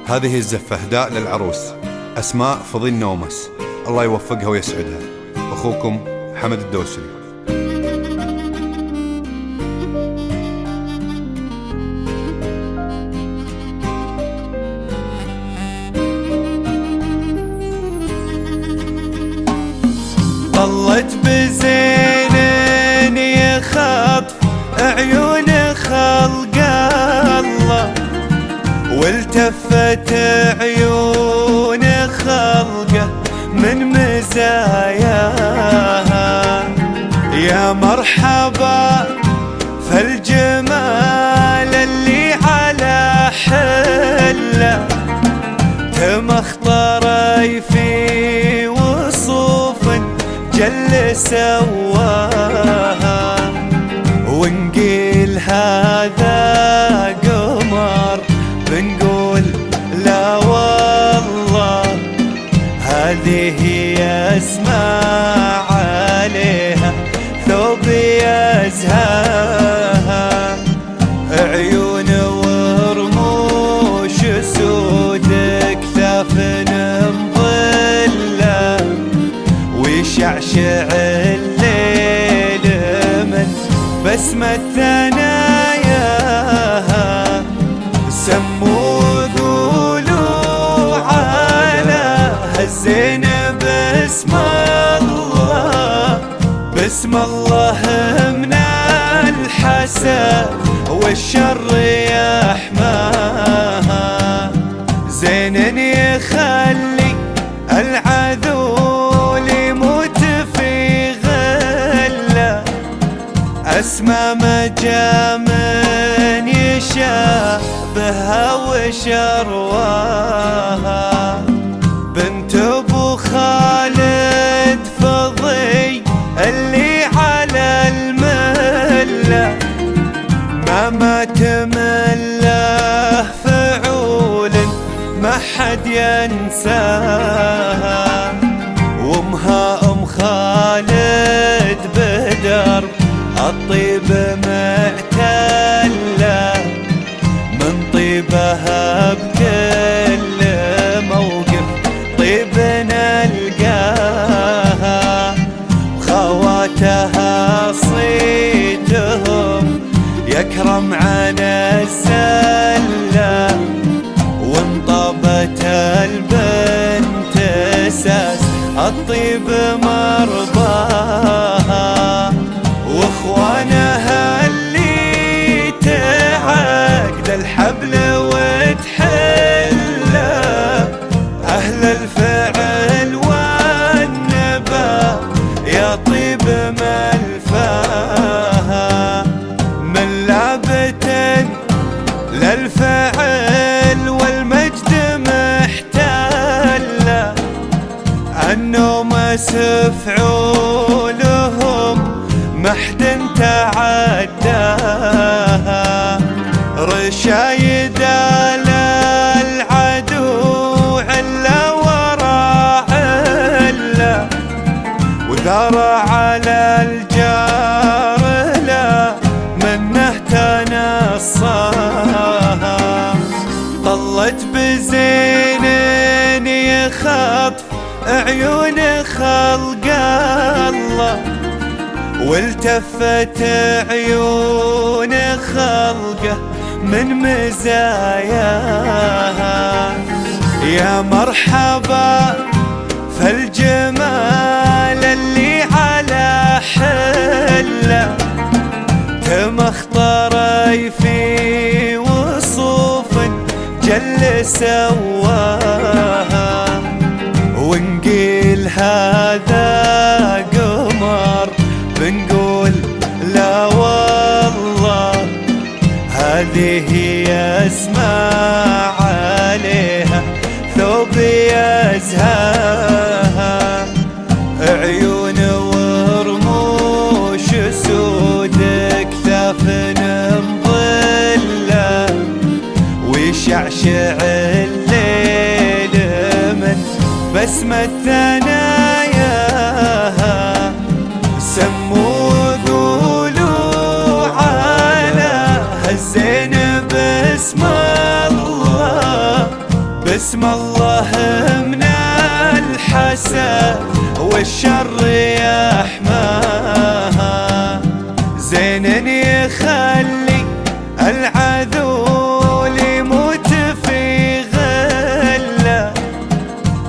هذه الزفة اهداء للعروس أسماء فضين نومس، الله يوفقها ويسعدها. أخوكم حمد الدوسري. طلت بزين يخطف عيون خلق الله، والتفت عيون خلقه من مزاياها. يا مرحبا فالجمال اللي على حله، تمخطري في وصوف جل سواها. ونقيل هذا قمر بنقول لا والله، هذه اسماء عليها ثوب يزهاها. عيون ورموش سود كثاف مظلة، ويشعشع الليل من بسمة ثناياها. سموا قولوا على هالزين بسم الله، بسم الله من الحسد والشر يحماها. زين يخلي العذول يموت في غله، أسمى مجامن يشابهها وشرواها. بنت أبو خالد فضي اللي على الملة، ما تمله فعول ما حد ينساها. وامها ام خالد بدر الطيب معتلة، من طيبها بكل موقف طيب نلقاها. خواتها صيتهم يكرم عن الزلة، وانطبت البنت اساس الطيب مرضاها. واخوانها اللي تعقد الحبل وتحله، اهل الفعل والنبا يا طيب ملفاها. من لابت للفعل والمجد محتله، النوم فعولهم محد تعداها. رشايد للعدو علا ورا علا، وثار على الجار لا منه تنصاها. طلت بزين يخطف عيون خلق الله، والتفت عيون خلقه من مزاياها. يا مرحبا فالجمال اللي على حله، تمخطري في وصوف جل سواها. ونقيل هذا قمر بنقول لا والله، هذه اسماء عليها ثوب يزهاها. عيون ورموش سود كثاف مظلة، ويشعشع الليل من بسمة ثناياها. سموا قولوا على هالزين بسم الله، اسم الله من الحسد والشر يحماها، زين يخلي العذول يموت في غله،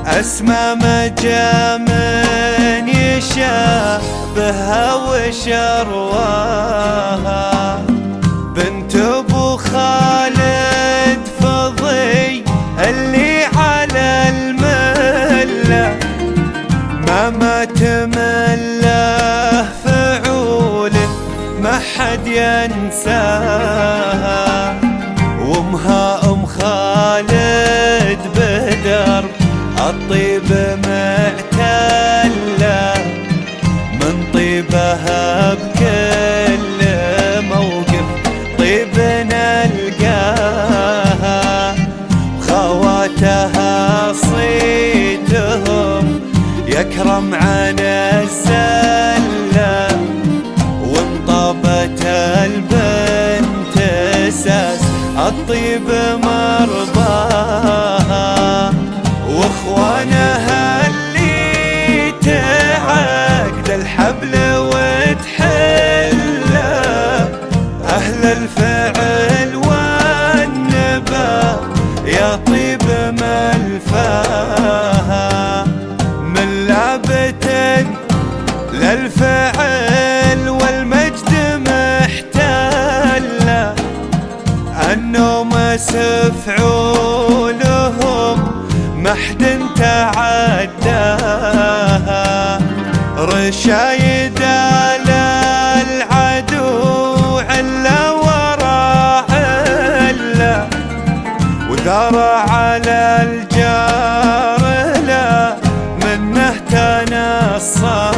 اسمى مجا من يشابهها وشرواها، بنت ابو خالد فضي اللي على المله، ما مات من له فعول ما حد ينساها، وامها ام خالد بدرب الطيب معتله، من طيبها بكل موقف طيب نلقاها، خواتها صيتهم يكرم عن الزله، وانطبت البنت اساس الطيب مرضاها، واخوانها اللي تعقد الحبل وتحله، اهل الفعل والنبا يا طيب ملفاها، من لابت للفعل والمجد محتله، النوم سفعولهم محد تعداها، رشايد للعدو علا ورا علا، وذرع على الجار لا منه تنصى.